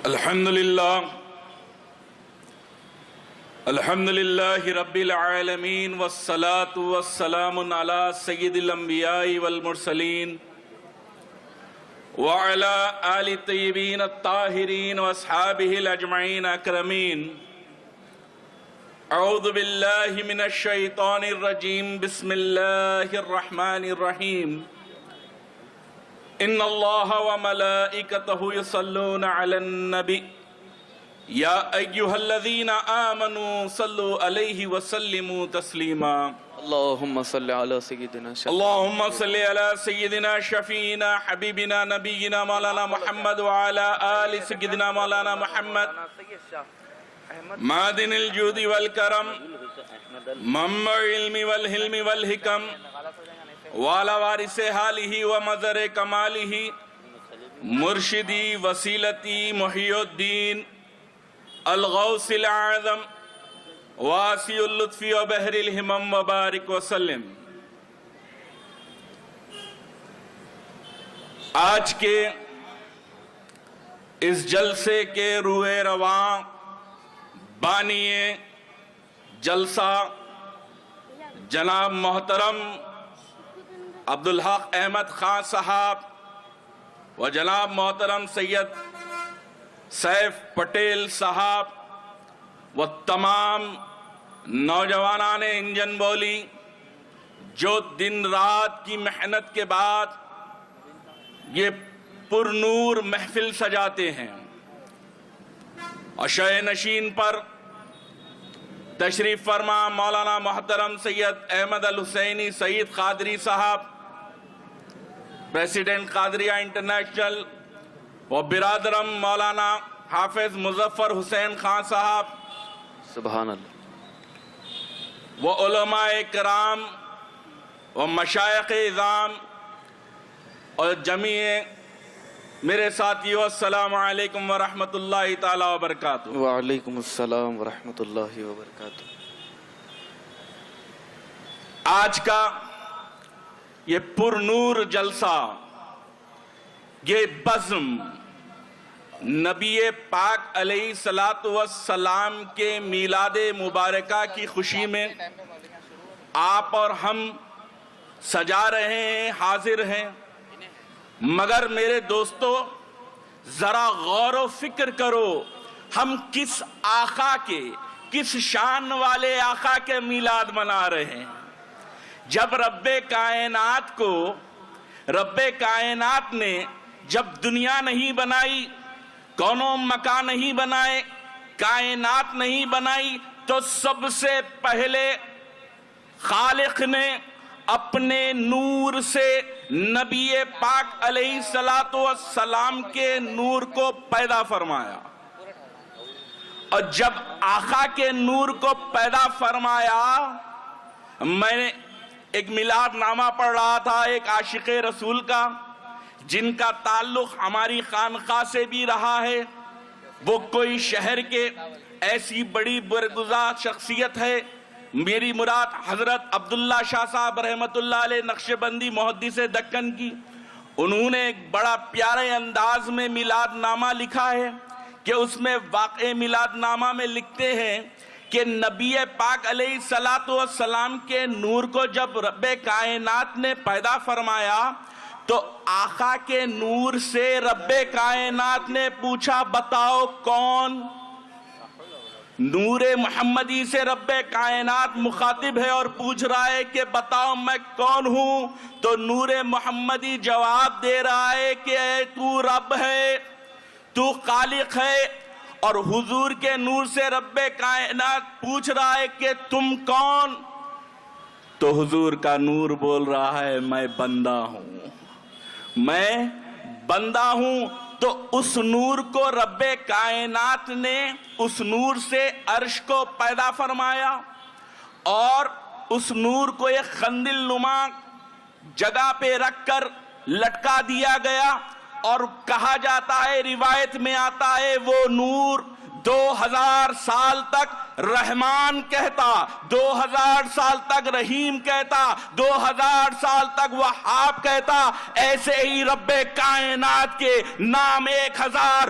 الحمدللہ رب العالمین والصلاة والسلام علی سید الانبیاء والمرسلین وعلی آل طیبین الطاہرین واصحابہ الاجمعین اکرمین. اعوذ باللہ من الشیطان الرجیم. بسم اللہ الرحمن الرحیم. ان اللہ وملائکتہ یصلون علی النبی یا ایہا الذین آمنوا صلوا علیہ وسلموا تسلیما. اللہم صلی علی سیدنا اللہم صلی علی سیدنا شفیعنا حبیبنا نبینا مولانا محمد وعلی آل سیدنا مولانا محمد معدن الجود والکرم منبع العلم والحلم والحکم والا وارث حالہ ومظہر کمالہ مرشدی وسیلتی محی الدین الغوث العظم واسع اللطف وبحر الہمم وبارک وسلم. آج کے اس جلسے کے روح رواں بانی جلسہ جناب محترم عبدالحق احمد خان صاحب و جناب محترم سید سیف پٹیل صاحب و تمام نوجوانان انجن بولی جو دن رات کی محنت کے بعد یہ پر نور محفل سجاتے ہیں. عشاء نشین پر تشریف فرما مولانا محترم سید احمد الحسینی سعید قادری صاحب پریسیڈنٹ قادریہ انٹرنیشنل و برادرم مولانا حافظ مظفر حسین خان صاحب سبحان اللہ و علماء کرام و مشائخ اعظام اور جمیع میرے ساتھیو السلام علیکم ورحمۃ اللہ تعالی وبرکاتہ. وعلیکم السلام ورحمۃ اللہ وبرکاتہ. آج کا یہ پر نور جلسہ، یہ بزم نبی پاک علیہ السلام کے میلاد مبارکہ کی خوشی میں آپ اور ہم سجا رہے ہیں، حاضر ہیں. مگر میرے دوستو ذرا غور و فکر کرو، ہم کس آقا کے، کس شان والے آقا کے میلاد منا رہے ہیں. جب رب کائنات نے جب دنیا نہیں بنائی، کون و مکان نہیں بنائے، کائنات نہیں بنائی، تو سب سے پہلے خالق نے اپنے نور سے نبی پاک علیہ السلام کے نور کو پیدا فرمایا. اور جب آقا کے نور کو پیدا فرمایا، میں نے ایک میلاد نامہ پڑھ رہا تھا ایک عاشق رسول کا، جن کا تعلق ہماری خانقاہ سے بھی رہا ہے. وہ کوئی شہر کے ایسی بڑی برگزار شخصیت ہے، میری مراد حضرت عبداللہ شاہ صاحب رحمت اللہ علیہ نقشبندی محدث دکن کی. انہوں نے ایک بڑا پیارے انداز میں میلاد نامہ لکھا ہے کہ اس میں واقع میلاد نامہ میں لکھتے ہیں کہ نبی پاک علیہ السلام کے نور کو جب رب کائنات نے پیدا فرمایا تو آقا کے نور سے رب کائنات نے پوچھا بتاؤ کون؟ نور محمدی سے رب کائنات مخاطب ہے اور پوچھ رہا ہے کہ بتاؤ میں کون ہوں. تو نور محمدی جواب دے رہا ہے کہ تو رب ہے، تو خالق ہے. اور حضور کے نور سے رب کائنات پوچھ رہا ہے کہ تم کون؟ تو حضور کا نور بول رہا ہے میں بندہ ہوں، میں بندہ ہوں. تو اس نور کو رب کائنات نے اس نور سے عرش کو پیدا فرمایا اور اس نور کو ایک خندل نما جگہ پہ رکھ کر لٹکا دیا گیا. اور کہا جاتا ہے، روایت میں آتا ہے، وہ نور 2000 سال تک رحمان کہتا، 2000 سال تک رحیم کہتا، 2000 سال تک وہاب کہتا. ایسے ہی رب کائنات کے نام 1000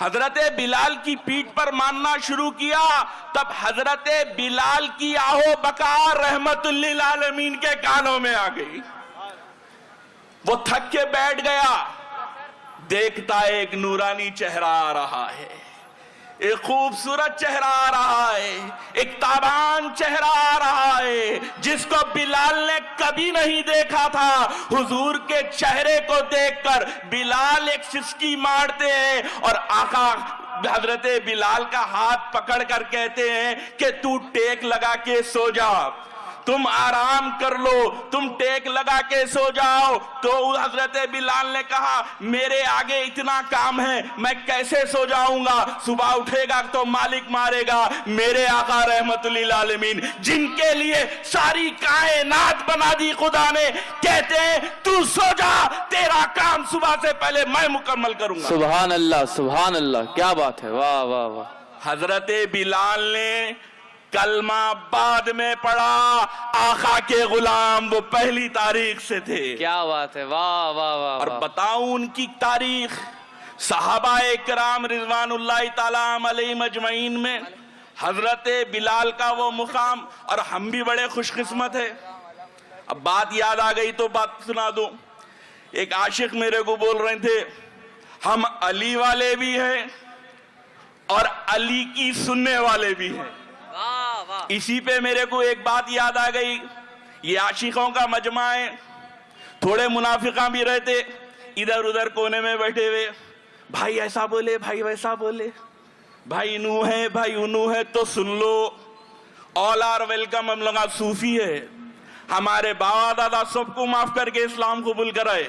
حضرت بلال کی پیٹھ پر ماننا شروع کیا، تب حضرت بلال کی آہو بکا رحمت للعالمین کے کانوں میں آ گئی۔ وہ تھک کے بیٹھ گیا، دیکھتا ایک نورانی چہرہ آ رہا ہے، ایک خوبصورت چہرہ آ رہا ہے، ایک تابان چہرہ آ رہا ہے جس کو بلال نے کبھی نہیں دیکھا تھا۔ حضور کے چہرے کو دیکھ کر بلال ایک سسکی مارتے ہیں اور آقا حضرت بلال کا ہاتھ پکڑ کر کہتے ہیں کہ تو ٹیک لگا کے سو جا، تم آرام کر لو، تم ٹیک لگا کے سو جاؤ۔ تو حضرت بلال نے کہا میرے آگے اتنا کام ہے، میں کیسے سو جاؤں گا، صبح اٹھے گا تو مالک مارے گا۔ میرے آقا رحمت للعالمین جن کے لیے ساری کائنات بنا دی خدا نے، کہتے ہیں تو سو جا، تیرا کام صبح سے پہلے میں مکمل کروں گا۔ سبحان اللہ، سبحان اللہ، کیا بات ہے، واہ واہ واہ۔ حضرت بلال نے کلمہ بعد میں پڑھا، آقا کے غلام وہ پہلی تاریخ سے تھے۔ کیا بات ہے، واہ واہ واہ۔ اور بتاؤں ان کی تاریخ، صحابہ کرام رضوان اللہ تعالیٰ علیہم اجمعین میں حضرت بلال کا وہ مقام، اور ہم بھی بڑے خوش قسمت ہیں۔ اب بات یاد آ گئی تو بات سنا دوں۔ ایک عاشق میرے کو بول رہے تھے ہم علی والے بھی ہیں اور علی کی سننے والے بھی ہیں۔ اسی پہ میرے کو ایک بات یاد آ گئی، یہ عاشقوں کا مجمع ہے، تھوڑے منافقاں بھی رہتے ادھر ادھر کونے میں بیٹھے ہوئے، بھائی ایسا بولے، بھائی ویسا بولے، بھائی انو ہے، بھائی انو ہے، تو سن لو آل آر ویلکم۔ ہم لوگ صوفی ہے، ہمارے باوا دادا سب کو معاف کر کے اسلام قبول کرائے،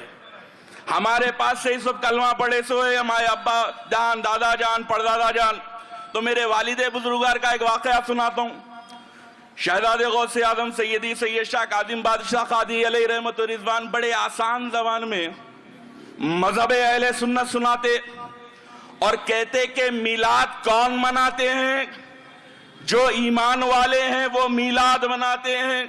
ہمارے پاس سے ہی سب کلمہ پڑھے سوئے، ہمارے ابا جان، دادا جان، پردادا جان۔ تو میرے والد بزرگوار کا ایک واقعہ سناتا ہوں۔ شہزادے غوث اعظم سیدی سید شاہ کاظم بادشاہ قادری علیہ رحمت و رضوان بڑے آسان زبان میں مذہب اہل سنت سناتے اور کہتے کہ میلاد کون مناتے ہیں؟ جو ایمان والے ہیں وہ میلاد مناتے ہیں،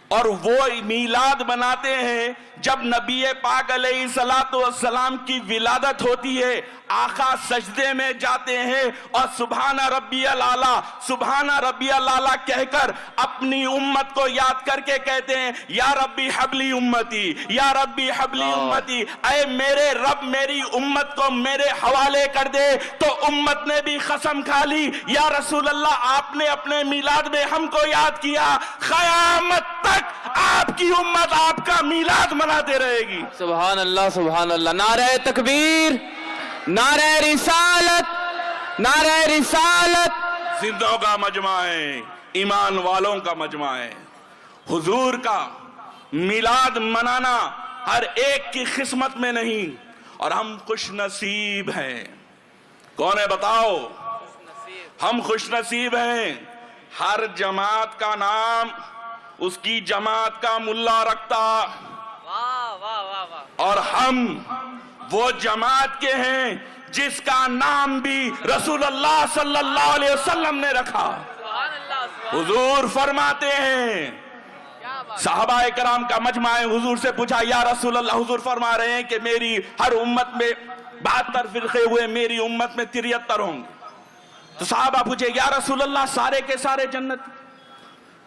اور وہ میلاد مناتے ہیں جب نبی پاک علیہ السلام کی ولادت ہوتی ہے، آقا سجدے میں جاتے ہیں اور سبحان ربی الاعلیٰ، سبحان ربی الاعلیٰ کہہ کر اپنی امت کو یاد کر کے کہتے ہیں یا ربی حبلی امتی، یا ربی حبلی امتی، اے میرے رب میری امت کو میرے حوالے کر دے۔ تو امت نے بھی قسم کھا لی یا رسول اللہ آپ نے اپنے میلاد میں ہم کو یاد کیا، قیامت تک آپ کی امت آپ کا میلاد مناتے رہے گی۔ سبحان اللہ، سبحان اللہ، نعرہ تکبیر، نعرہ رسالت، نعرہ رسالت۔ زندوں کا مجمع ہے، ایمان والوں کا مجمع ہے۔ حضور کا میلاد منانا ہر ایک کی قسمت میں نہیں، اور ہم خوش نصیب ہیں۔ کون ہے بتاؤ؟ ہم خوش نصیب ہیں۔ ہر جماعت کا نام اس کی جماعت کا ملا رکھتا، اور ہم وہ جماعت کے ہیں جس کا نام بھی رسول اللہ صلی اللہ علیہ وسلم نے رکھا۔ حضور فرماتے ہیں، صحابہ کرام کا مجمع ہے، حضور سے پوچھا یا رسول اللہ، حضور فرما رہے ہیں کہ میری ہر امت میں 72 فرقے ہوئے، میری امت میں 73 ہوں گے۔ تو صحابہ پوچھے یا رسول اللہ سارے کے سارے جنت؟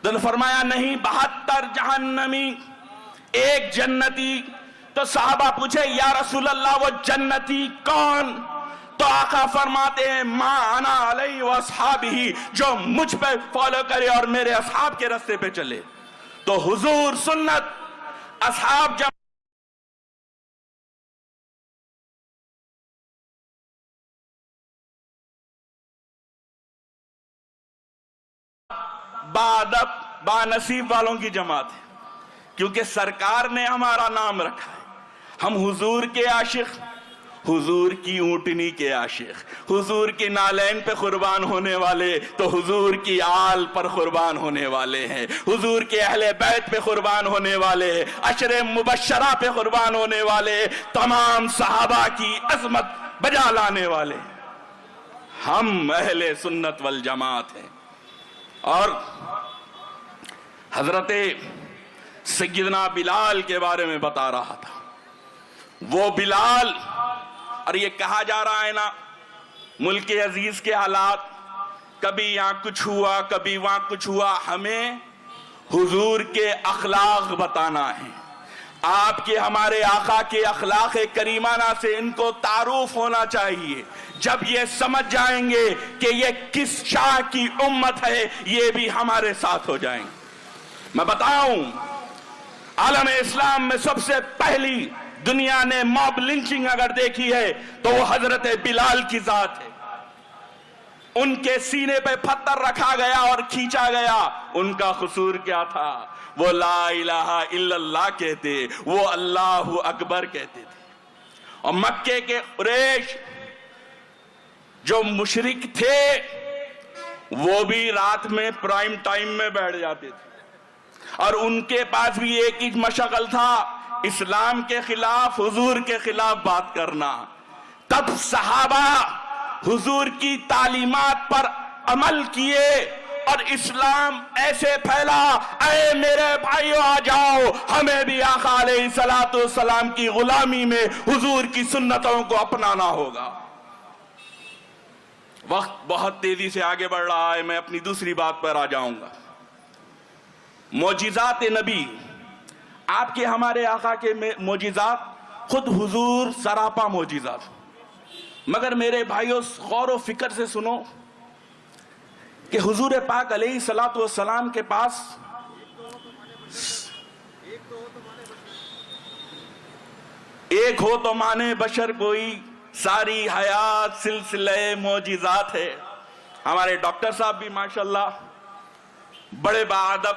تو فرمایا نہیں، 72 جہنمی، ایک جنتی۔ تو صحابہ پوچھے یا رسول اللہ وہ جنتی کون؟ تو آقا فرماتے ہیں ما انا علیہ واصحابہ، جو مجھ پہ فالو کرے اور میرے اصحاب کے راستے پہ چلے۔ تو حضور سنت، اصحاب جب با نصیب والوں کی جماعت ہے، کیونکہ سرکار نے ہمارا نام رکھا ہے۔ ہم حضور کے عاشق، حضور کی اونٹنی کے عاشق، حضور کی نالین پہ قربان ہونے والے تو حضور کی آل پر قربان ہونے والے ہیں، حضور کے اہل بیت پہ قربان ہونے والے ہیں، عشر مبشرہ پہ قربان ہونے والے، تمام صحابہ کی عظمت بجا لانے والے۔ ہم اہل سنت والجماعت ہیں۔ اور حضرت سیدنا بلال کے بارے میں بتا رہا تھا۔ وہ بلال، اور یہ کہا جا رہا ہے نا ملک عزیز کے حالات، کبھی یہاں کچھ ہوا کبھی وہاں کچھ ہوا، ہمیں حضور کے اخلاق بتانا ہے. آپ کے ہمارے آقا کے اخلاق کریمانہ سے ان کو تعارف ہونا چاہیے. جب یہ سمجھ جائیں گے کہ یہ کس شاہ کی امت ہے، یہ بھی ہمارے ساتھ ہو جائیں گے. میں بتاؤں، عالم اسلام میں سب سے پہلی دنیا نے موب لنچنگ اگر دیکھی ہے تو وہ حضرت بلال کی ذات ہے. ان کے سینے پہ پتھر رکھا گیا اور کھینچا گیا. ان کا قصور کیا تھا؟ وہ لا الہ الا اللہ کہتے، وہ اللہ اکبر کہتے تھے. اور مکے کے قریش جو مشرک تھے وہ بھی رات میں پرائم ٹائم میں بیٹھ جاتے تھے، اور ان کے پاس بھی ایک ہی مشغل تھا، اسلام کے خلاف، حضور کے خلاف بات کرنا. تب صحابہ حضور کی تعلیمات پر عمل کیے اور اسلام ایسے پھیلا، اے میرے بھائیو آ جاؤ، ہمیں بھی آقا علیہ السلام کی غلامی میں حضور کی سنتوں کو اپنانا ہوگا. وقت بہت تیزی سے آگے بڑھ رہا ہے، میں اپنی دوسری بات پر آ جاؤں گا. معجزات نبی، آپ کے ہمارے آقا کے معجزات خود حضور سراپا معجزات. مگر میرے بھائیوں غور و فکر سے سنو کہ حضور پاک علیہ السلام کے پاس ایک ہو تو مانے بشر کوئی، ساری حیات سلسلہ معجزات ہے. ہمارے ڈاکٹر صاحب بھی ماشاءاللہ بڑے باادب،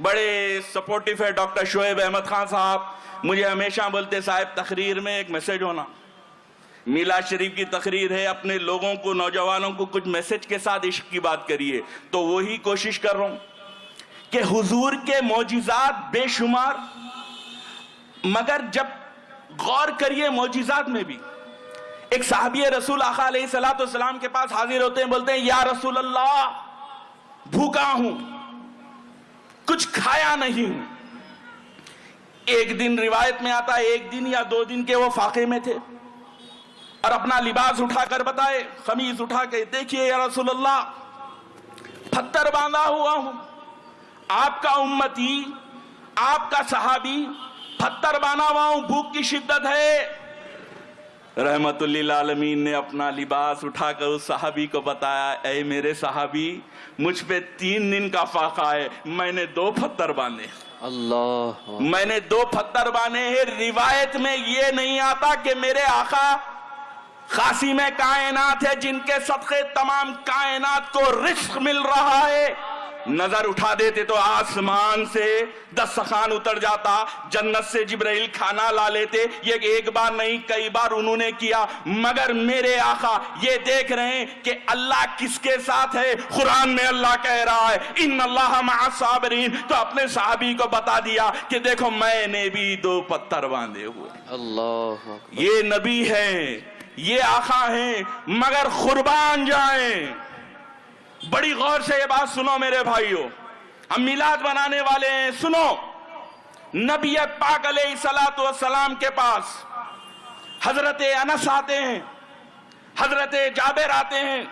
بڑے سپورٹیو ہے. ڈاکٹر شعیب احمد خان صاحب مجھے ہمیشہ بولتے، صاحب تقریر میں ایک میسج ہونا. میلاد شریف کی تقریر ہے، اپنے لوگوں کو، نوجوانوں کو کچھ میسج کے ساتھ عشق کی بات کریے. تو وہی کوشش کر رہا ہوں کہ حضور کے معجزات بے شمار، مگر جب غور کریے معجزات میں بھی ایک صحابی رسول آقا علیہ السلام کے پاس حاضر ہوتے ہیں، بولتے ہیں یا رسول اللہ بھوکا ہوں، کچھ کھایا نہیں ہوں. ایک دن روایت میں آتا ہے ایک دن یا 2 دن کے وہ فاقے میں تھے، اور اپنا لباس اٹھا کر بتائے، قمیض اٹھا کے، دیکھیے یا رسول اللہ پتھر باندھا ہوا ہوں، آپ کا امتی، آپ کا صحابی پتھر باندھا ہوا ہوں، بھوک کی شدت ہے. رحمت للعالمین نے اپنا لباس اٹھا کر اس صحابی کو بتایا، اے میرے صحابی مجھ پہ 3 دن کا فاقہ ہے، میں نے 2 پتھر باندھے. اللہ، میں نے 2 پتھر باندھے ہیں. روایت میں یہ نہیں آتا کہ میرے آقا خاصم کائنات ہے جن کے صدقے تمام کائنات کو رزق مل رہا ہے. نظر اٹھا دیتے تو آسمان سے دسترخوان اتر جاتا، جنت سے جبرائیل کھانا لا لیتے. یہ ایک بار نہیں کئی بار انہوں نے کیا. مگر میرے آقا یہ دیکھ رہے ہیں کہ اللہ کس کے ساتھ ہے. قرآن میں اللہ کہہ رہا ہے ان اللہ مع الصابرین، تو اپنے صحابی کو بتا دیا کہ دیکھو میں نے بھی 2 پتھر باندھے ہوئے. اللہ، یہ نبی ہیں، یہ آقا ہیں، مگر قربان جائیں. بڑی غور سے یہ بات سنو میرے بھائیوں، ہم میلاد بنانے والے ہیں. سنو، نبی پاک علیہ السلام کے پاس حضرت انس آتے ہیں، حضرت جابر آتے ہیں،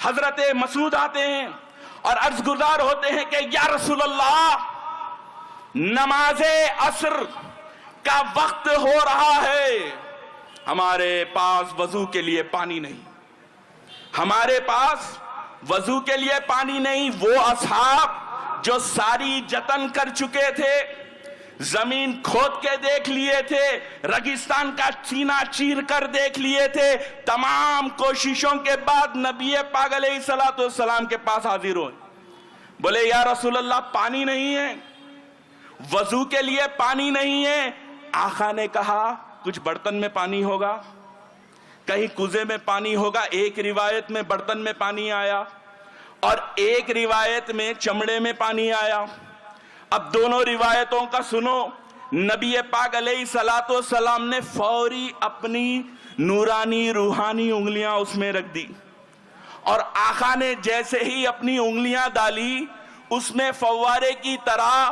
حضرت مسعود آتے ہیں اور عرض گزار ہوتے ہیں کہ یا رسول اللہ نماز عصر کا وقت ہو رہا ہے، ہمارے پاس وضو کے لیے پانی نہیں، ہمارے پاس وضو کے لیے پانی نہیں. وہ اصحاب جو ساری جتن کر چکے تھے، زمین کھود کے دیکھ لیے تھے، ریگستان کا سینہ چیر کر دیکھ لیے تھے، تمام کوششوں کے بعد نبی پاک علیہ السلام کے پاس حاضر ہوئے. بولے یا رسول اللہ پانی نہیں ہے، وضو کے لیے پانی نہیں ہے. آقا نے کہا کچھ برتن میں پانی ہوگا، کہیں کوزے میں پانی ہوگا. ایک روایت میں برتن میں پانی آیا اور ایک روایت میں چمڑے میں پانی آیا. اب دونوں روایتوں کا سنو. نبی پاک علیہ السلام نے فوری اپنی نورانی روحانی انگلیاں اس میں رکھ دی، اور آقا نے جیسے ہی اپنی انگلیاں ڈالی اس میں فوارے کی طرح